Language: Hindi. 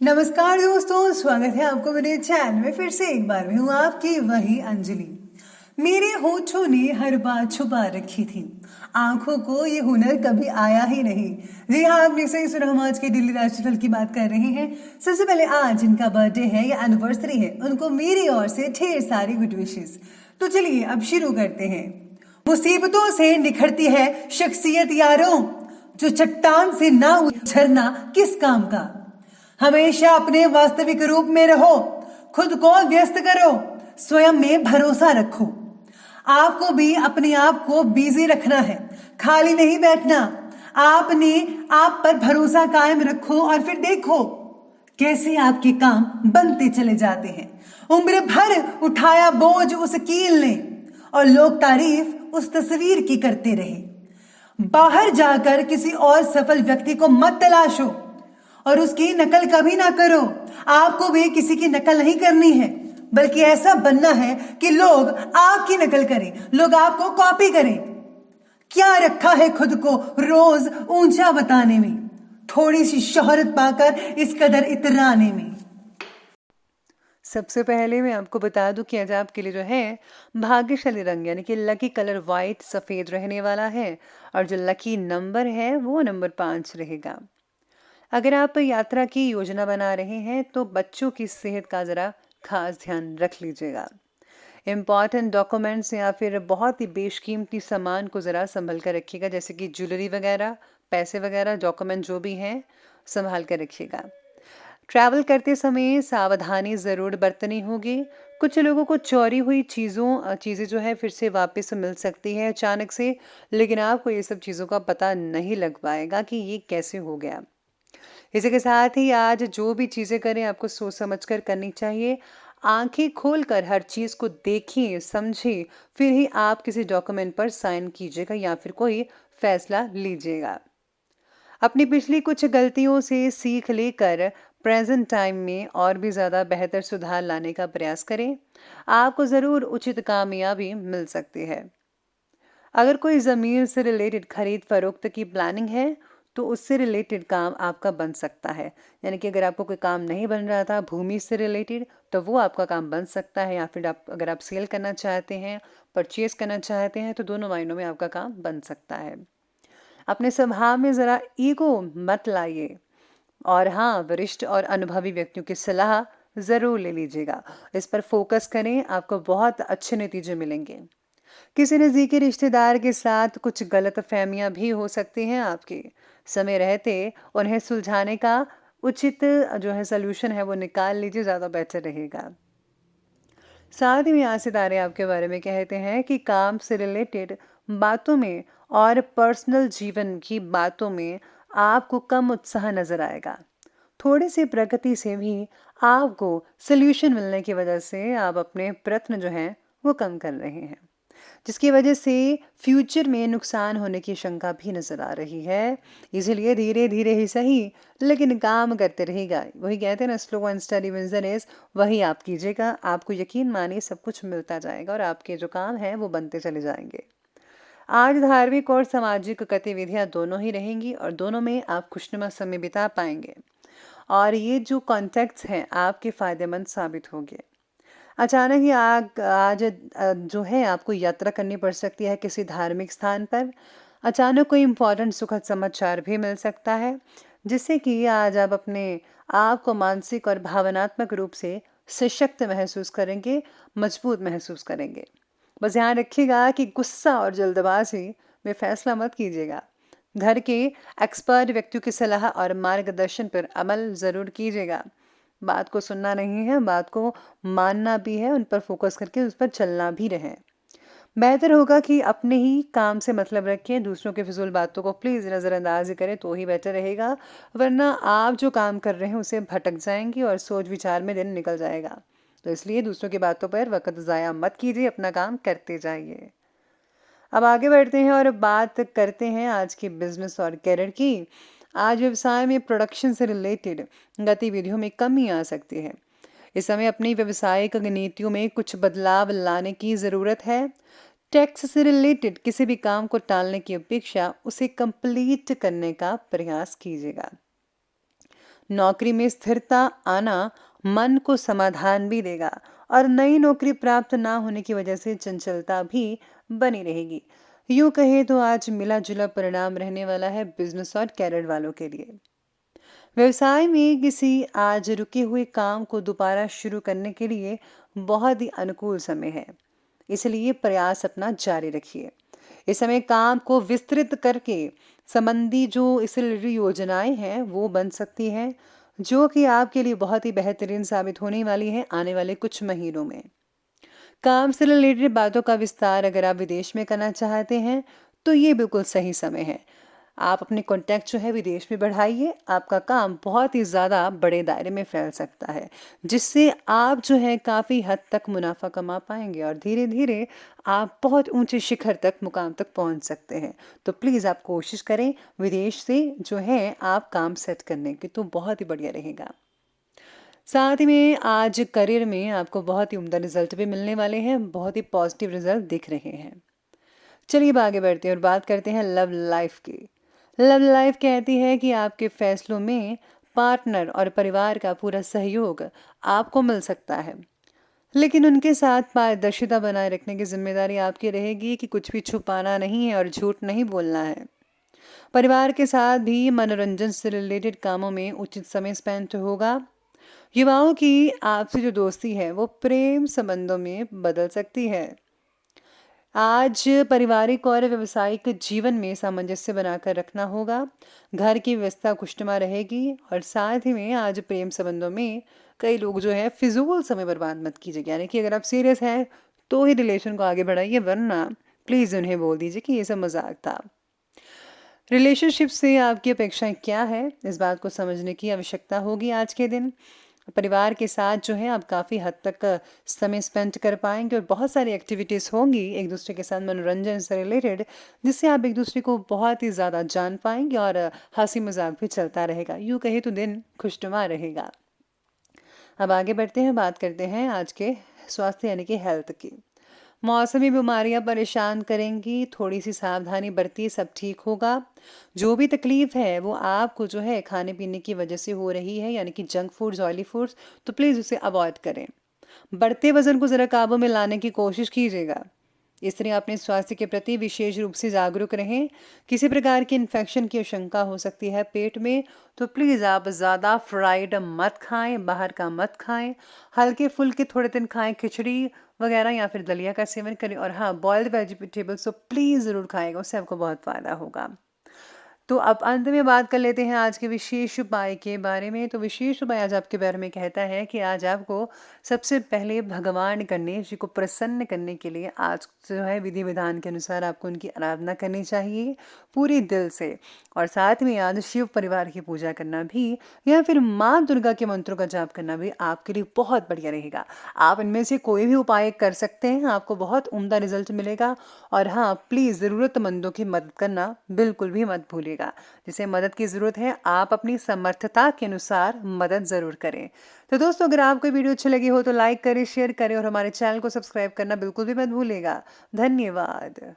नमस्कार दोस्तों, स्वागत है आपको मेरे चैनल में। फिर से एक बार मैं हूँ आपकी वही अंजलि। मेरे होठों ने हर बात छुपा रखी थी, आंखों को ये हुनर कभी आया ही नहीं। जी हाँ, आपने सही सुना, हम आज के दिल्ली राशिफल की बात कर रहे हैं। सबसे पहले आज जिनका बर्थडे है या एनिवर्सरी है, उनको मेरी ओर से ढेर सारी गुड विशेस। तो चलिए अब शुरू करते हैं। मुसीबतों से निखरती है शख्सियत यारों, जो चट्टान से ना उछरना किस काम का। हमेशा अपने वास्तविक रूप में रहो, खुद को व्यस्त करो, स्वयं में भरोसा रखो। आपको भी अपने आप को बिजी रखना है, खाली नहीं बैठना। आपने आप पर भरोसा कायम रखो और फिर देखो कैसे आपके काम बनते चले जाते हैं। उम्र भर उठाया बोझ उस कील ने, और लोग तारीफ उस तस्वीर की करते रहे। बाहर जाकर किसी और सफल व्यक्ति को मत तलाशो और उसकी नकल कभी ना करो। आपको भी किसी की नकल नहीं करनी है, बल्कि ऐसा बनना है कि लोग आपकी नकल करें, लोग आपको कॉपी करें। क्या रखा है खुद को रोज ऊंचा बताने में, थोड़ी सी शोहरत पाकर इस कदर इतराने में। सबसे पहले मैं आपको बता दूं कि आज आपके लिए जो है भाग्यशाली रंग यानी कि लकी कलर वाइट सफ़ेद रहने वाला है, और जो लकी नंबर है वो नंबर 5 रहेगा। अगर आप यात्रा की योजना बना रहे हैं तो बच्चों की सेहत का ज़रा खास ध्यान रख लीजिएगा। इम्पॉर्टेंट डॉक्यूमेंट्स या फिर बहुत ही बेशकीमती सामान को ज़रा संभल कर रखिएगा, जैसे कि ज्वेलरी वगैरह, पैसे वगैरह, डॉक्यूमेंट जो भी हैं संभाल कर रखिएगा। ट्रैवल करते समय सावधानी ज़रूर बरतनी होगी। कुछ लोगों को चोरी हुई चीज़ें जो है फिर से वापस मिल सकती है अचानक से, लेकिन आपको ये सब चीज़ों का पता नहीं लग पाएगा कि ये कैसे हो गया। इसी के साथ ही आज जो भी चीज़ें करें आपको सोच समझ कर करनी चाहिए। आंखें खोलकर हर चीज़ को देखिए, समझिए, फिर ही आप किसी डॉक्यूमेंट पर साइन कीजिएगा या फिर कोई फैसला लीजिएगा। अपनी पिछली कुछ गलतियों से सीख लेकर प्रेजेंट टाइम में और भी ज़्यादा बेहतर सुधार लाने का प्रयास करें। आपको ज़रूर उचित कामयाबी मिल सकती है। अगर कोई ज़मीन से रिलेटेड खरीद फरोख्त की प्लानिंग है तो उससे रिलेटेड काम आपका बन सकता है। यानी कि अगर आपको कोई काम नहीं बन रहा था भूमि से रिलेटेड, तो वो आपका काम बन सकता है, या फिर अगर आप सेल करना चाहते हैं, परचेज करना चाहते हैं, तो दोनों मायनों में आपका काम बन सकता है। अपने स्वभाव में ज़रा ईगो मत लाइए, और हाँ, वरिष्ठ और अनुभवी व्यक्तियों की सलाह ज़रूर ले लीजिएगा। इस पर फोकस करें, आपको बहुत अच्छे नतीजे मिलेंगे। किसी नज़दीकी रिश्तेदार के साथ कुछ गलतफहमियां भी हो सकती हैं आपकी। समय रहते उन्हें सुलझाने का उचित जो है सल्यूशन है वो निकाल लीजिए, ज़्यादा बेहतर रहेगा। साथ ही में आज सितारे आपके बारे में कहते हैं कि काम से रिलेटेड बातों में और पर्सनल जीवन की बातों में आपको कम उत्साह नजर आएगा। थोड़ी सी प्रगति से भी आपको सल्यूशन मिलने की वजह से आप अपने प्रयत्न जो हैं वो कम कर रहे हैं, जिसकी वजह से फ्यूचर में नुकसान होने की शंका भी नजर आ रही है। इसीलिए धीरे धीरे ही सही लेकिन काम करते रहेगा। वही कहते हैं ना, slow and steady wins the race, वही आप कीजिएगा। आपको यकीन मानिए सब कुछ मिलता जाएगा और आपके जो काम है वो बनते चले जाएंगे। आज धार्मिक और सामाजिक गतिविधियां दोनों ही रहेंगी और दोनों में आप खुशनुमा समय बिता पाएंगे, और ये जो कॉन्टेक्ट्स हैं आपके फायदेमंद साबित होंगे। अचानक ही आज जो है आपको यात्रा करनी पड़ सकती है किसी धार्मिक स्थान पर। अचानक कोई इम्पोर्टेंट सुखद समाचार भी मिल सकता है, जिससे कि आज आप अपने आप को मानसिक और भावनात्मक रूप से सशक्त महसूस करेंगे, मजबूत महसूस करेंगे। बस ध्यान रखिएगा कि गुस्सा और जल्दबाजी में फैसला मत कीजिएगा। घर के एक्सपर्ट व्यक्तियों की सलाह और मार्गदर्शन पर अमल ज़रूर कीजिएगा। बात को सुनना नहीं है, बात को मानना भी है, उन पर फोकस करके उस पर चलना भी रहे। बेहतर होगा कि अपने ही काम से मतलब रखें, दूसरों के फिजूल बातों को प्लीज़ नज़रअंदाज करें तो ही बेहतर रहेगा, वरना आप जो काम कर रहे हैं उसे भटक जाएंगे और सोच विचार में दिन निकल जाएगा। तो इसलिए दूसरों की बातों पर वक्त ज़ाया मत कीजिए, अपना काम करते जाइए। अब आगे बढ़ते हैं और बात करते हैं आज की बिजनेस और करियर की। आज व्यवसाय में प्रोडक्शन से रिलेटेड गतिविधियों में कमी आ सकती है। इस समय अपनी व्यावसायिक नीतियों में कुछ बदलाव लाने की ज़रूरत है। टैक्स से रिलेटेड किसी भी काम को टालने की अपेक्षा उसे कंप्लीट करने का प्रयास कीजिएगा। नौकरी में स्थिरता आना मन को समाधान भी देगा और नई नौकरी प्राप्त ना होने की वजह से चंचलता भी बनी रहेगी। यूं कहे तो आज मिला जुला परिणाम रहने वाला है बिजनेस और कैरियर वालों के लिए। व्यवसाय में किसी आज रुके हुए काम को दोबारा शुरू करने के लिए बहुत ही अनुकूल समय है, इसलिए प्रयास अपना जारी रखिए। इस समय काम को विस्तृत करके संबंधी जो इससे रिलेटेड योजनाएं हैं वो बन सकती हैं, जो कि आपके लिए बहुत ही बेहतरीन साबित होने वाली है आने वाले कुछ महीनों में। काम से रिलेटेड बातों का विस्तार अगर आप विदेश में करना चाहते हैं तो ये बिल्कुल सही समय है। आप अपने कॉन्टैक्ट जो है विदेश में बढ़ाइए, आपका काम बहुत ही ज़्यादा बड़े दायरे में फैल सकता है, जिससे आप जो है काफ़ी हद तक मुनाफा कमा पाएंगे और धीरे धीरे आप बहुत ऊंचे शिखर तक मुकाम तक पहुंच सकते हैं। तो प्लीज़ आप कोशिश करें विदेश से जो है आप काम सेट करने की, तो बहुत ही बढ़िया रहेगा। साथ ही में आज करियर में आपको बहुत ही उम्दा रिजल्ट भी मिलने वाले हैं, बहुत ही पॉजिटिव रिजल्ट दिख रहे हैं। चलिए अब आगे बढ़ते हैं और बात करते हैं लव लाइफ की। लव लाइफ कहती है कि आपके फैसलों में पार्टनर और परिवार का पूरा सहयोग आपको मिल सकता है, लेकिन उनके साथ पारदर्शिता बनाए रखने की जिम्मेदारी आपकी रहेगी कि कुछ भी छुपाना नहीं है और झूठ नहीं बोलना है। परिवार के साथ भी मनोरंजन से रिलेटेड कामों में उचित समय स्पेंड होगा। युवाओं की आपसी जो दोस्ती है वो प्रेम संबंधों में बदल सकती है। आज पारिवारिक और व्यावसायिक जीवन में सामंजस्य बनाकर रखना होगा। घर की व्यवस्था खुशनुमा रहेगी और साथ ही में आज प्रेम संबंधों में कई लोग जो है फिजूल समय बर्बाद मत कीजिए, यानी कि अगर आप सीरियस हैं तो ही रिलेशन को आगे बढ़ाइए, वरना प्लीज़ उन्हें बोल दीजिए कि ये सब मजाक था। रिलेशनशिप से आपकी अपेक्षाएं क्या है, इस बात को समझने की आवश्यकता होगी आज के दिन। परिवार के साथ जो है आप काफ़ी हद तक समय स्पेंड कर पाएंगे और बहुत सारी एक्टिविटीज़ होंगी एक दूसरे के साथ मनोरंजन से रिलेटेड, जिससे आप एक दूसरे को बहुत ही ज़्यादा जान पाएंगे और हंसी मजाक भी चलता रहेगा। यूँ कहे तो दिन खुशनुमा रहेगा। अब आगे बढ़ते हैं, बात करते हैं आज के स्वास्थ्य यानी कि हेल्थ की। मौसमी बीमारियां परेशान करेंगी, थोड़ी सी सावधानी बरतिए, सब ठीक होगा। जो भी तकलीफ है वो आपको जो है खाने पीने की वजह से हो रही है, यानी कि जंक फूड्स, ऑयली फूड्स, तो प्लीज़ उसे अवॉइड करें। बढ़ते वजन को ज़रा काबू में लाने की कोशिश कीजिएगा। इस तरह अपने स्वास्थ्य के प्रति विशेष रूप से जागरूक रहें। किसी प्रकार की इन्फेक्शन की आशंका हो सकती है पेट में, तो प्लीज़ आप ज़्यादा फ्राइड मत खाएं, बाहर का मत खाएं। हल्के फुल्के थोड़े दिन खाएं, खिचड़ी वगैरह या फिर दलिया का सेवन करें। और हाँ, बॉइल्ड वेजिटेबल्स तो प्लीज़ ज़रूर खाएगा, उससे आपको बहुत फ़ायदा होगा। तो अब अंत में बात कर लेते हैं आज के विशेष उपाय के बारे में। तो विशेष उपाय आज आपके बारे में कहता है कि आज आपको सबसे पहले भगवान गणेश जी को प्रसन्न करने के लिए आज जो है विधि विधान के अनुसार आपको उनकी आराधना करनी चाहिए पूरे दिल से। और साथ में आज शिव परिवार की पूजा करना भी या फिर माँ दुर्गा के मंत्रों का जाप करना भी आपके लिए बहुत बढ़िया रहेगा। आप इनमें से कोई भी उपाय कर सकते हैं, आपको बहुत उम्दा रिजल्ट मिलेगा। और हाँ, प्लीज़ ज़रूरतमंदों की मदद करना बिल्कुल भी मत भूलिएगा। जिसे मदद की ज़रूरत है आप अपनी समर्थता के अनुसार मदद ज़रूर करें। तो दोस्तों, अगर आपको वीडियो अच्छी लगी हो तो लाइक करें, शेयर करें और हमारे चैनल को सब्सक्राइब करना बिल्कुल भी मत भूलिएगा। धन्यवाद।